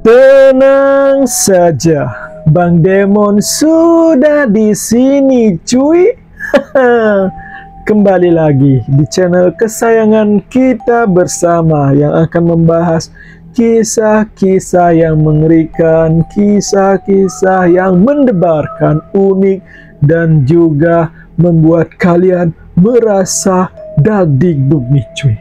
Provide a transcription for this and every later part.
Tenang saja, Bang Demon sudah di sini, cuy. Kembali lagi di channel kesayangan kita bersama yang akan membahas kisah-kisah yang mengerikan, kisah-kisah yang mendebarkan, unik, dan juga membuat kalian merasa dagdikduk nih, cuy.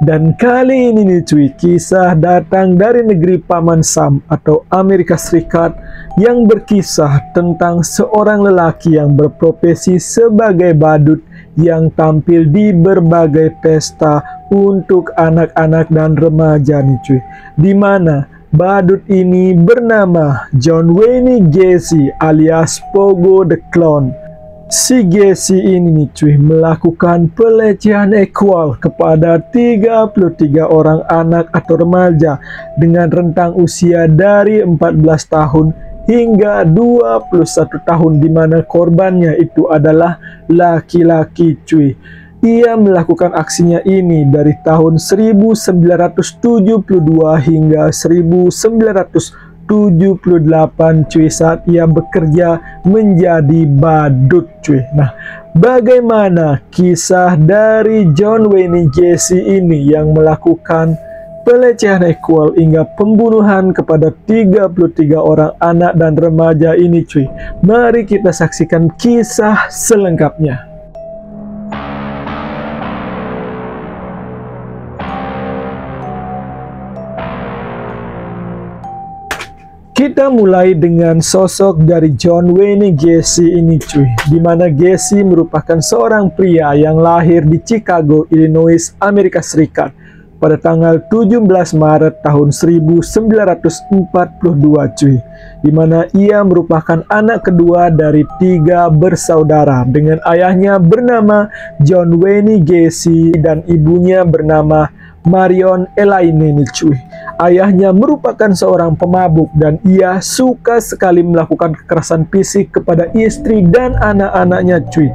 Dan kali ini nih cuy, kisah datang dari negeri Paman Sam atau Amerika Serikat yang berkisah tentang seorang lelaki yang berprofesi sebagai badut yang tampil di berbagai pesta untuk anak-anak dan remaja nih cuy. Dimana badut ini bernama John Wayne Gacy alias Pogo the Clown. Si Gacy ini nih cuy melakukan pelecehan seksual kepada 33 orang anak atau remaja dengan rentang usia dari 14 tahun hingga 21 tahun, di mana korbannya itu adalah laki-laki cuy. Ia melakukan aksinya ini dari tahun 1972 hingga 1978 cuy, saat ia bekerja menjadi badut cuy. Nah, bagaimana kisah dari John Wayne Gacy ini yang melakukan pelecehan seksual hingga pembunuhan kepada 33 orang anak dan remaja ini cuy? Mari kita saksikan kisah selengkapnya. Kita mulai dengan sosok dari John Wayne Gacy ini cuy, dimana Gacy merupakan seorang pria yang lahir di Chicago, Illinois, Amerika Serikat pada tanggal 17 Maret tahun 1942 cuy, dimana ia merupakan anak kedua dari 3 bersaudara dengan ayahnya bernama John Wayne Gacy dan ibunya bernama Marion Elaine cuy. Ayahnya merupakan seorang pemabuk dan ia suka sekali melakukan kekerasan fisik kepada istri dan anak-anaknya cuy.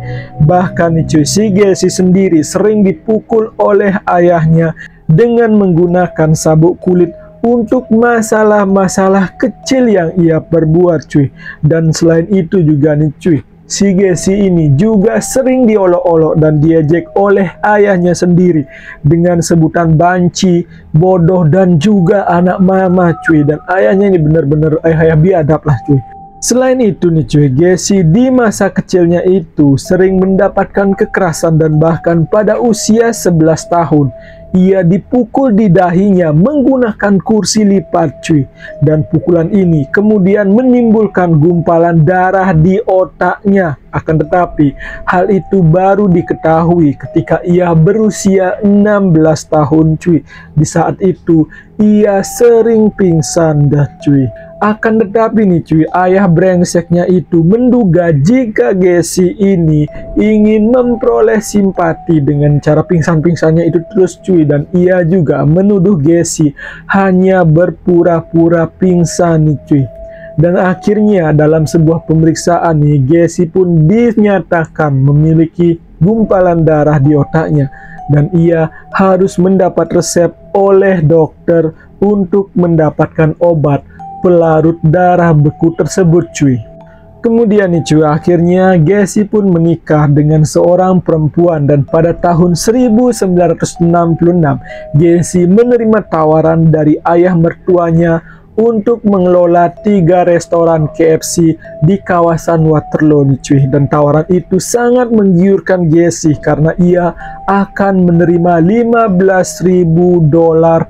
Bahkan nih cuy, si Gacy sendiri sering dipukul oleh ayahnya dengan menggunakan sabuk kulit untuk masalah-masalah kecil yang ia perbuat cuy. Dan selain itu juga nih cuy, si Gacy ini juga sering diolok-olok dan diejek oleh ayahnya sendiri dengan sebutan banci, bodoh, dan juga anak mama cuy. Dan ayahnya ini benar-benar ayah biadab lah cuy. Selain itu nih cuy, Gacy di masa kecilnya itu sering mendapatkan kekerasan dan bahkan pada usia 11 tahun ia dipukul di dahinya menggunakan kursi lipat cuy. Dan pukulan ini kemudian menimbulkan gumpalan darah di otaknya. Akan tetapi hal itu baru diketahui ketika ia berusia 16 tahun cuy. Di saat itu ia sering pingsan dah cuy. Akan tetapi nih cuy, ayah brengseknya itu menduga jika Gacy ini ingin memperoleh simpati dengan cara pingsan-pingsannya itu terus cuy. Dan ia juga menuduh Gacy hanya berpura-pura pingsan nih cuy. Dan akhirnya dalam sebuah pemeriksaan nih, Gacy pun dinyatakan memiliki gumpalan darah di otaknya. Dan ia harus mendapat resep oleh dokter untuk mendapatkan obat pelarut darah beku tersebut cuy. Kemudian nih cuy, akhirnya Gacy pun menikah dengan seorang perempuan dan pada tahun 1966 Gacy menerima tawaran dari ayah mertuanya untuk mengelola 3 restoran KFC di kawasan Waterloo nih cuy. Dan tawaran itu sangat menggiurkan Gacy karena ia akan menerima $15.000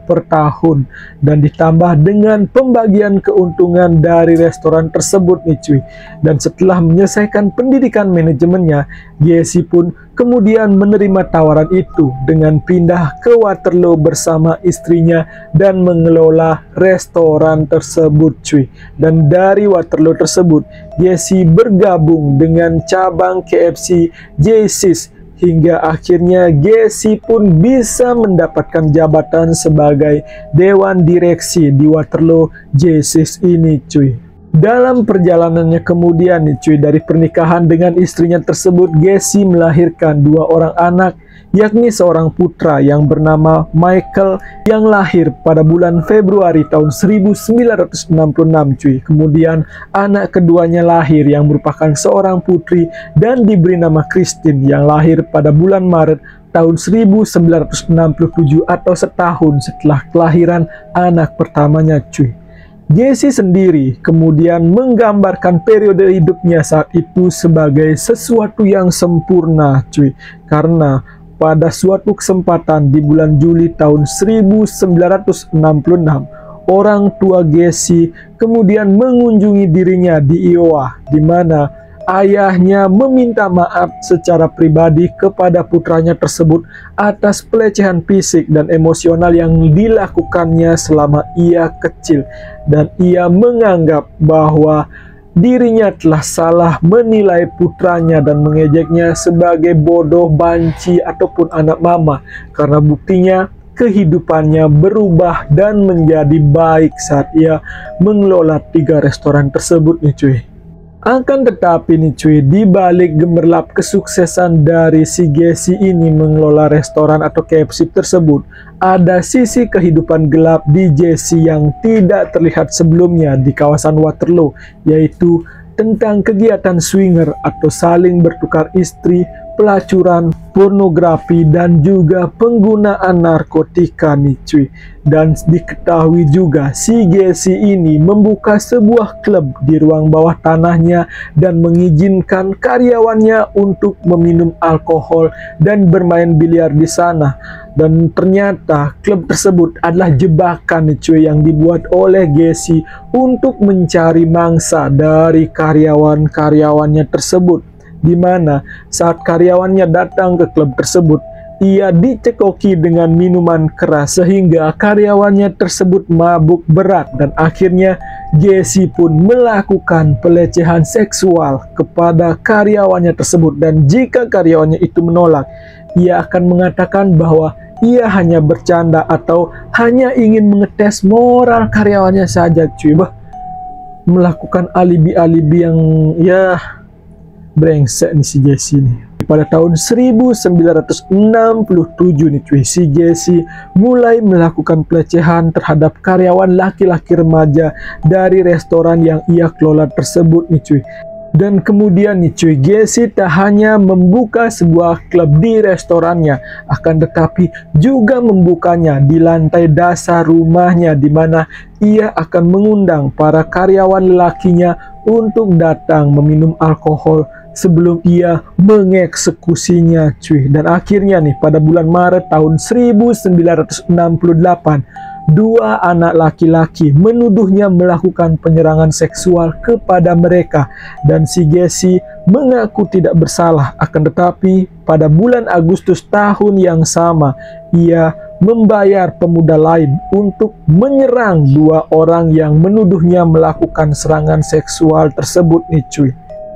per tahun dan ditambah dengan pembagian keuntungan dari restoran tersebut nih cuy. Dan setelah menyelesaikan pendidikan manajemennya, Gacy pun kemudian menerima tawaran itu dengan pindah ke Waterloo bersama istrinya dan mengelola restoran tersebut cuy. Dan dari Waterloo tersebut Gacy bergabung dengan cabang KFC Jaycees hingga akhirnya Gacy pun bisa mendapatkan jabatan sebagai dewan direksi di Waterloo Jaycees ini cuy. Dalam perjalanannya kemudian nih cuy, dari pernikahan dengan istrinya tersebut Gacy melahirkan 2 orang anak yakni seorang putra yang bernama Michael yang lahir pada bulan Februari tahun 1966 cuy. Kemudian anak keduanya lahir yang merupakan seorang putri dan diberi nama Christine yang lahir pada bulan Maret tahun 1967 atau setahun setelah kelahiran anak pertamanya cuy. Jessie sendiri kemudian menggambarkan periode hidupnya saat itu sebagai sesuatu yang sempurna cuy, karena pada suatu kesempatan di bulan Juli tahun 1966 orang tua Jessie kemudian mengunjungi dirinya di Iowa, di mana ayahnya meminta maaf secara pribadi kepada putranya tersebut atas pelecehan fisik dan emosional yang dilakukannya selama ia kecil, dan ia menganggap bahwa dirinya telah salah menilai putranya dan mengejeknya sebagai bodoh, banci, ataupun anak mama, karena buktinya kehidupannya berubah dan menjadi baik saat ia mengelola 3 restoran tersebut nih cuy. Akan tetapi nih cuy, di balik gemerlap kesuksesan dari si Jessie ini mengelola restoran atau KFC tersebut, ada sisi kehidupan gelap di Jessie yang tidak terlihat sebelumnya di kawasan Waterloo, yaitu tentang kegiatan swinger atau saling bertukar istri, pelacuran, pornografi, dan juga penggunaan narkotika nih cuy. Dan diketahui juga si Jessie ini membuka sebuah klub di ruang bawah tanahnya dan mengizinkan karyawannya untuk meminum alkohol dan bermain biliar di sana. Dan ternyata klub tersebut adalah jebakan nih cuy yang dibuat oleh Jessie untuk mencari mangsa dari karyawan-karyawannya tersebut, di mana saat karyawannya datang ke klub tersebut, ia dicekoki dengan minuman keras sehingga karyawannya tersebut mabuk berat, dan akhirnya Jessie pun melakukan pelecehan seksual kepada karyawannya tersebut. Dan jika karyawannya itu menolak, ia akan mengatakan bahwa ia hanya bercanda atau hanya ingin mengetes moral karyawannya saja cuy. Melakukan alibi-alibi yang ya brengsek nih si Jessie nih. Pada tahun 1967 nih cuy, si Jessie mulai melakukan pelecehan terhadap karyawan laki-laki remaja dari restoran yang ia kelola tersebut nih cuy. Dan kemudian nih cuy, Jessie tak hanya membuka sebuah klub di restorannya, akan tetapi juga membukanya di lantai dasar rumahnya, di mana ia akan mengundang para karyawan lelakinya untuk datang meminum alkohol sebelum ia mengeksekusinya cuy. Dan akhirnya nih pada bulan Maret tahun 1968, 2 anak laki-laki menuduhnya melakukan penyerangan seksual kepada mereka, dan si Jessie mengaku tidak bersalah. Akan tetapi pada bulan Agustus tahun yang sama, ia membayar pemuda lain untuk menyerang 2 orang yang menuduhnya melakukan serangan seksual tersebut nih cuy.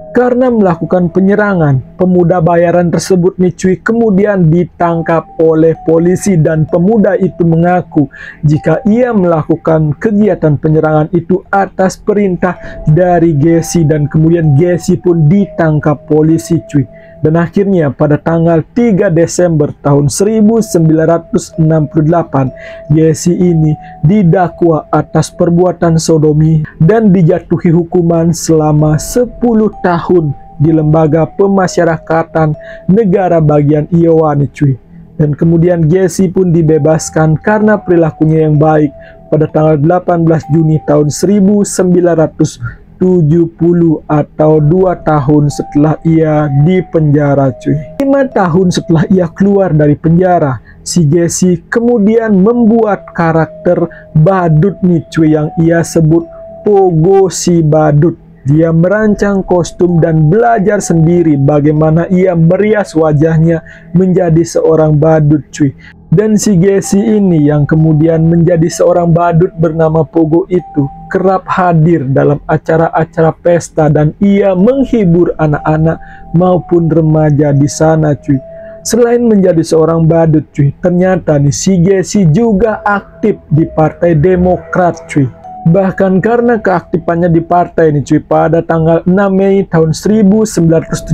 Karena melakukan penyerangan, pemuda bayaran tersebut nih cuy kemudian ditangkap oleh polisi, dan pemuda itu mengaku jika ia melakukan kegiatan penyerangan itu atas perintah dari Jessie, dan kemudian Jessie pun ditangkap polisi cuy. Dan akhirnya pada tanggal 3 Desember tahun 1968, Jessie ini didakwa atas perbuatan sodomi dan dijatuhi hukuman selama 10 tahun di lembaga pemasyarakatan negara bagian Iowa nih cuy. Dan kemudian Jessie pun dibebaskan karena perilakunya yang baik pada tanggal 18 Juni tahun 1970 atau 2 tahun setelah ia dipenjara cuy. 5 tahun setelah ia keluar dari penjara, si Jessie kemudian membuat karakter badut nih cuy yang ia sebut Pogo si Badut. Dia merancang kostum dan belajar sendiri bagaimana ia merias wajahnya menjadi seorang badut cuy. Dan si Jessie ini yang kemudian menjadi seorang badut bernama Pogo itu kerap hadir dalam acara-acara pesta, dan ia menghibur anak-anak maupun remaja di sana cuy. Selain menjadi seorang badut cuy, ternyata nih si Jessie juga aktif di Partai Demokrat cuy. Bahkan karena keaktifannya di partai ini cuy, pada tanggal 6 Mei tahun 1978,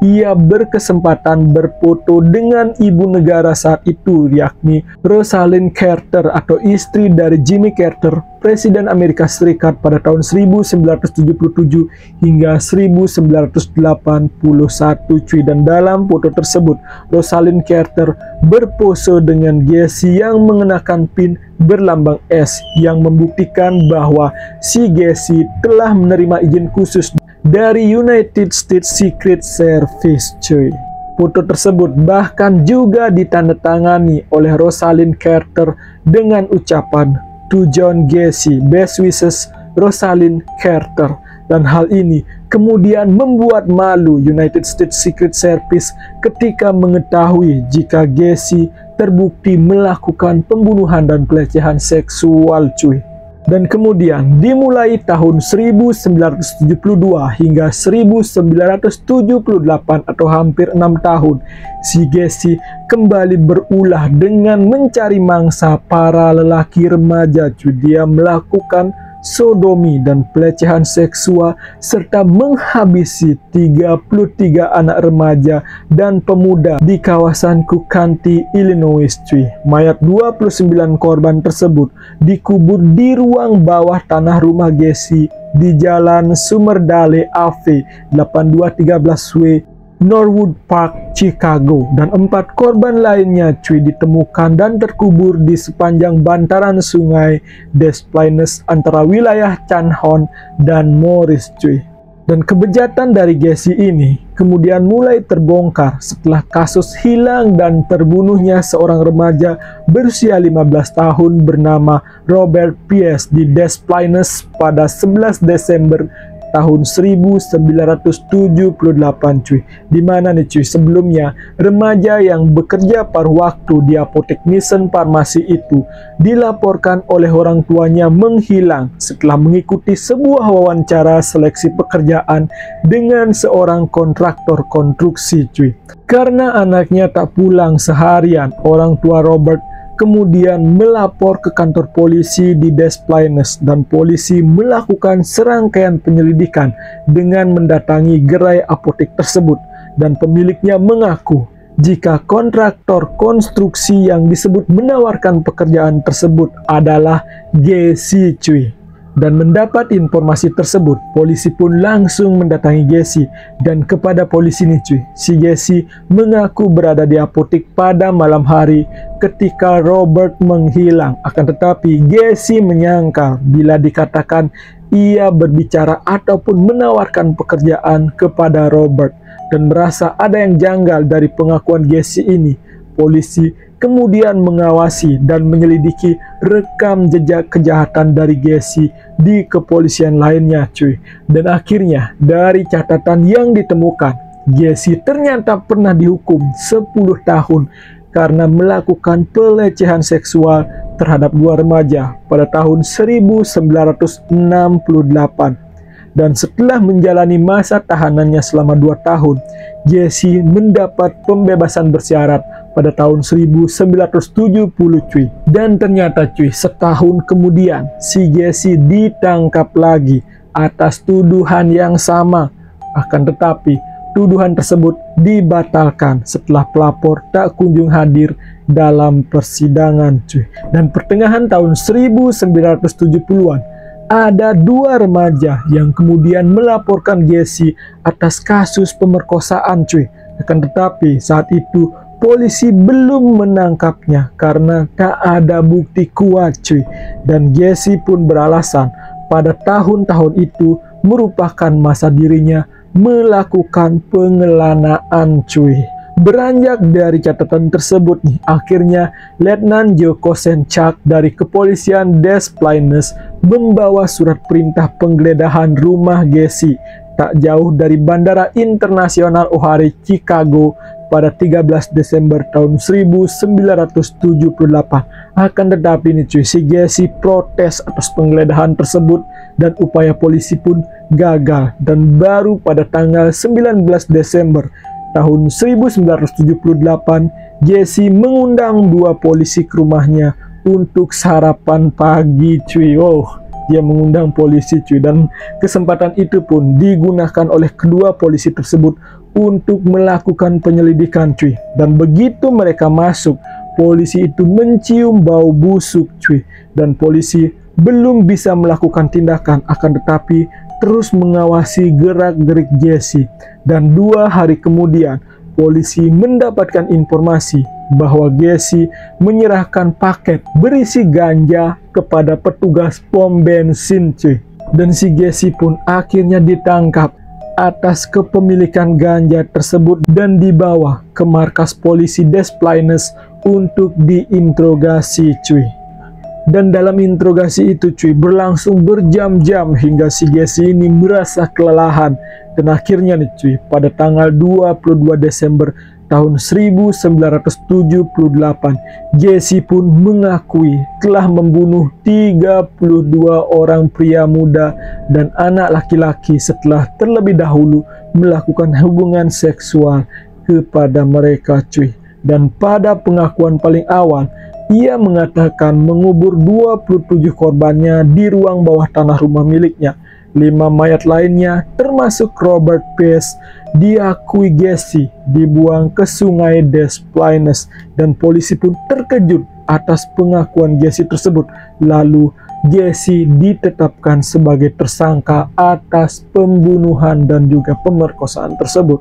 ia berkesempatan berfoto dengan ibu negara saat itu, yakni Rosalind Carter atau istri dari Jimmy Carter, Presiden Amerika Serikat pada tahun 1977 hingga 1981 cuy. Dan dalam foto tersebut, Rosalind Carter berpose dengan Gacy yang mengenakan pin berlambang S yang membuktikan bahwa si Gacy telah menerima izin khusus dari United States Secret Service cuy. Foto tersebut bahkan juga ditandatangani oleh Rosalind Carter dengan ucapan "To John Gacy, best wishes, Rosalind Carter." Dan hal ini kemudian membuat malu United States Secret Service ketika mengetahui jika Gacy terbukti melakukan pembunuhan dan pelecehan seksual cuy. Dan kemudian dimulai tahun 1972 hingga 1978 atau hampir 6 tahun, si Gacy kembali berulah dengan mencari mangsa para lelaki remaja cuy. Dia melakukan sodomi dan pelecehan seksual serta menghabisi 33 anak remaja dan pemuda di kawasan Cook County, Illinois cuy. Mayat 29 korban tersebut dikubur di ruang bawah tanah rumah Gacy di Jalan Sumerdale Ave 8213W Norwood Park, Chicago. Dan 4 korban lainnya cuy ditemukan dan terkubur di sepanjang bantaran sungai Des Plaines antara wilayah Canhon dan Morris cuy. Dan kebejatan dari Gacy ini kemudian mulai terbongkar setelah kasus hilang dan terbunuhnya seorang remaja berusia 15 tahun bernama Robert Pierce di Des Plaines pada 11 Desember tahun 1978 cuy. Dimana nih cuy, sebelumnya remaja yang bekerja paruh waktu di apotek Mission Farmasi itu dilaporkan oleh orang tuanya menghilang setelah mengikuti sebuah wawancara seleksi pekerjaan dengan seorang kontraktor konstruksi cuy. Karena anaknya tak pulang seharian, orang tua Robert kemudian melapor ke kantor polisi di Des Plaines dan polisi melakukan serangkaian penyelidikan dengan mendatangi gerai apotek tersebut. Dan pemiliknya mengaku jika kontraktor konstruksi yang disebut menawarkan pekerjaan tersebut adalah Gacy cuy. Dan mendapat informasi tersebut, polisi pun langsung mendatangi Gacy. Dan kepada polisi nih cuy, si Gacy mengaku berada di apotek pada malam hari ketika Robert menghilang. Akan tetapi Gacy menyangkal bila dikatakan ia berbicara ataupun menawarkan pekerjaan kepada Robert dan merasa ada yang janggal dari pengakuan Gacy ini. Polisi kemudian mengawasi dan menyelidiki rekam jejak kejahatan dari Gacy di kepolisian lainnya cuy. Dan akhirnya dari catatan yang ditemukan, Gacy ternyata pernah dihukum 10 tahun karena melakukan pelecehan seksual terhadap 2 remaja pada tahun 1968. Dan setelah menjalani masa tahanannya selama 2 tahun, Gacy mendapat pembebasan bersyarat pada tahun 1970 cuy. Dan ternyata cuy, setahun kemudian si Gacy ditangkap lagi atas tuduhan yang sama. Akan tetapi tuduhan tersebut dibatalkan setelah pelapor tak kunjung hadir dalam persidangan cuy. Dan pertengahan tahun 1970-an ada 2 remaja yang kemudian melaporkan Gacy atas kasus pemerkosaan cuy. Akan tetapi saat itu polisi belum menangkapnya karena tak ada bukti kuat cuy. Dan Gacy pun beralasan pada tahun-tahun itu merupakan masa dirinya melakukan pengelanaan cuy. Beranjak dari catatan tersebut nih, akhirnya Letnan Joe Kosenchak dari kepolisian Des Plaines membawa surat perintah penggeledahan rumah Gacy tak jauh dari Bandara Internasional O'Hare, Chicago pada 13 Desember tahun 1978. Akan tetapi nih cuy, si Gacy protes atas penggeledahan tersebut dan upaya polisi pun gagal. Dan baru pada tanggal 19 Desember tahun 1978, Gacy mengundang 2 polisi ke rumahnya untuk sarapan pagi cuy. Oh, dia mengundang polisi cuy, dan kesempatan itu pun digunakan oleh kedua polisi tersebut untuk melakukan penyelidikan cuy. Dan begitu mereka masuk, polisi itu mencium bau busuk cuy, dan polisi belum bisa melakukan tindakan, akan tetapi terus mengawasi gerak-gerik Jesse. Dan 2 hari kemudian polisi mendapatkan informasi bahwa Jesse menyerahkan paket berisi ganja kepada petugas pom bensin cuy. Dan si Jesse pun akhirnya ditangkap atas kepemilikan ganja tersebut dan dibawa ke markas polisi Des Plaines untuk diinterogasi cuy. Dan dalam interogasi itu cuy berlangsung berjam-jam hingga si Jesse ini merasa kelelahan. Dan akhirnya nih cuy, pada tanggal 22 Desember tahun 1978, Jesse pun mengakui telah membunuh 32 orang pria muda dan anak laki-laki setelah terlebih dahulu melakukan hubungan seksual kepada mereka cuy. Dan pada pengakuan paling awal, ia mengatakan mengubur 27 korbannya di ruang bawah tanah rumah miliknya. 5 mayat lainnya termasuk Robert Pierce diakui Jesse dibuang ke sungai Des Plaines, dan polisi pun terkejut atas pengakuan Jesse tersebut. Lalu Jesse ditetapkan sebagai tersangka atas pembunuhan dan juga pemerkosaan tersebut.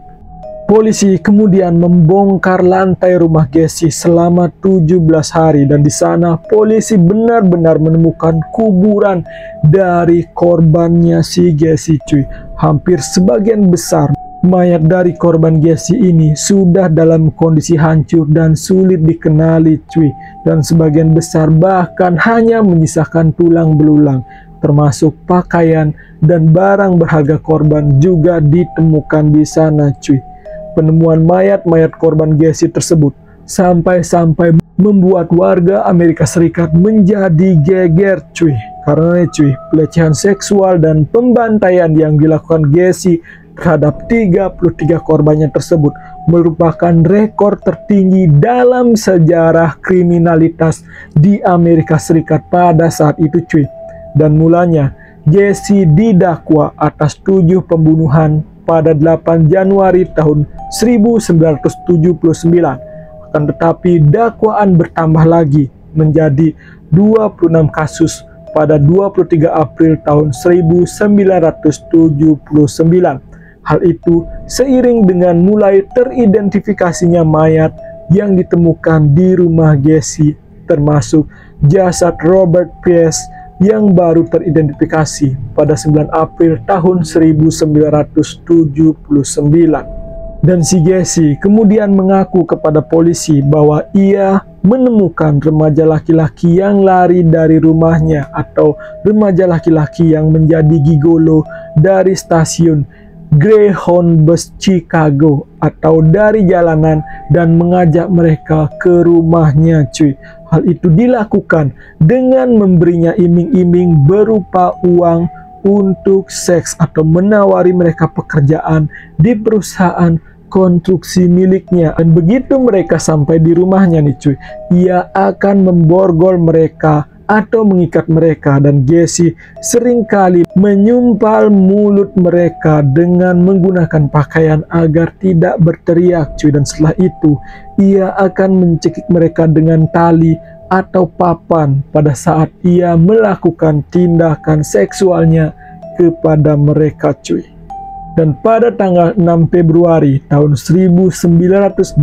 Polisi kemudian membongkar lantai rumah Jesse selama 17 hari, dan di sana polisi benar-benar menemukan kuburan dari korbannya si Jesse cuy. Hampir sebagian besar mayat dari korban Jesse ini sudah dalam kondisi hancur dan sulit dikenali cuy, dan sebagian besar bahkan hanya menyisakan tulang belulang, termasuk pakaian dan barang berharga korban juga ditemukan di sana cuy. Penemuan mayat-mayat korban Jesse tersebut sampai-sampai membuat warga Amerika Serikat menjadi geger cuy. Karena cuy, pelecehan seksual dan pembantaian yang dilakukan Jesse terhadap 33 korbannya tersebut merupakan rekor tertinggi dalam sejarah kriminalitas di Amerika Serikat pada saat itu cuy. Dan mulanya Jesse didakwa atas 7 pembunuhan pada 8 Januari tahun 1979. Akan tetapi dakwaan bertambah lagi menjadi 26 kasus pada 23 April tahun 1979. Hal itu seiring dengan mulai teridentifikasinya mayat yang ditemukan di rumah Jesse, termasuk jasad Robert Pierce yang baru teridentifikasi pada 9 April tahun 1979. Dan si Jesse kemudian mengaku kepada polisi bahwa ia menemukan remaja laki-laki yang lari dari rumahnya atau remaja laki-laki yang menjadi gigolo dari stasiun Greyhound Bus Chicago atau dari jalanan dan mengajak mereka ke rumahnya cuy. Hal itu dilakukan dengan memberinya iming-iming berupa uang untuk seks atau menawari mereka pekerjaan di perusahaan konstruksi miliknya. Dan begitu mereka sampai di rumahnya nih cuy, ia akan memborgol mereka atau mengikat mereka, dan Jesse seringkali menyumpal mulut mereka dengan menggunakan pakaian agar tidak berteriak cuy. Dan setelah itu ia akan mencekik mereka dengan tali atau papan pada saat ia melakukan tindakan seksualnya kepada mereka cuy. Dan pada tanggal 6 Februari tahun 1988,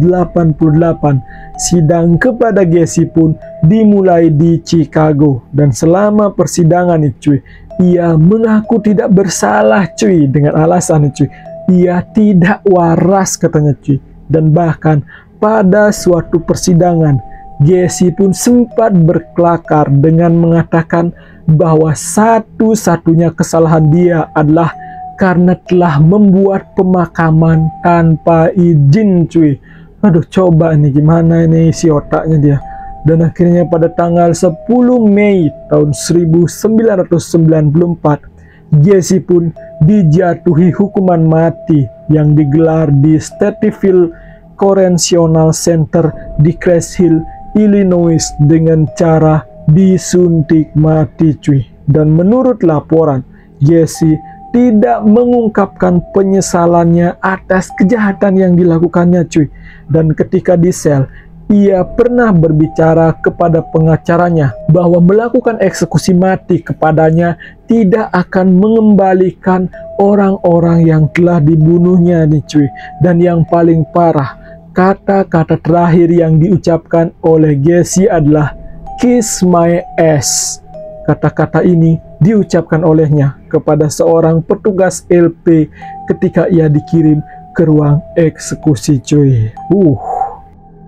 sidang kepada Jesse pun dimulai di Chicago. Dan selama persidangan nih cuy, ia mengaku tidak bersalah cuy, dengan alasan nih cuy, ia tidak waras katanya cuy. Dan bahkan pada suatu persidangan, Jesse pun sempat berkelakar dengan mengatakan bahwa satu-satunya kesalahan dia adalah karena telah membuat pemakaman tanpa izin cuy. Aduh, coba ini gimana ini isi otaknya dia. Dan akhirnya pada tanggal 10 Mei tahun 1994, Jesse pun dijatuhi hukuman mati yang digelar di Stateville Correctional Center di Crest Hill, Illinois dengan cara disuntik mati cuy. Dan menurut laporan, Jesse tidak mengungkapkan penyesalannya atas kejahatan yang dilakukannya, cuy. Dan ketika di sel, ia pernah berbicara kepada pengacaranya bahwa melakukan eksekusi mati kepadanya tidak akan mengembalikan orang-orang yang telah dibunuhnya nih, cuy. Dan yang paling parah, kata-kata terakhir yang diucapkan oleh Jesse adalah "kiss my ass". Kata-kata ini diucapkan olehnya kepada seorang petugas LP ketika ia dikirim ke ruang eksekusi, cuy.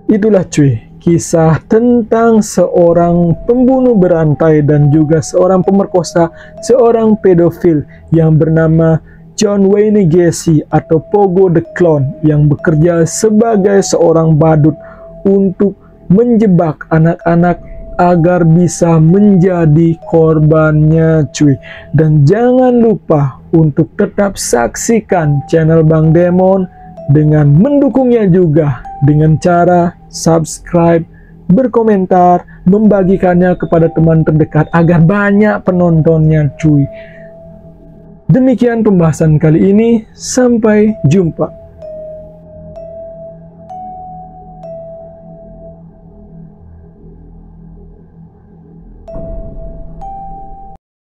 Itulah cuy, kisah tentang seorang pembunuh berantai dan juga seorang pemerkosa, seorang pedofil yang bernama John Wayne Gacy atau Pogo the Clown, yang bekerja sebagai seorang badut untuk menjebak anak-anak agar bisa menjadi korbannya, cuy. Dan jangan lupa untuk tetap saksikan channel Bang Demon dengan mendukungnya juga dengan cara subscribe, berkomentar, membagikannya kepada teman terdekat agar banyak penontonnya, cuy. Demikian pembahasan kali ini, sampai jumpa.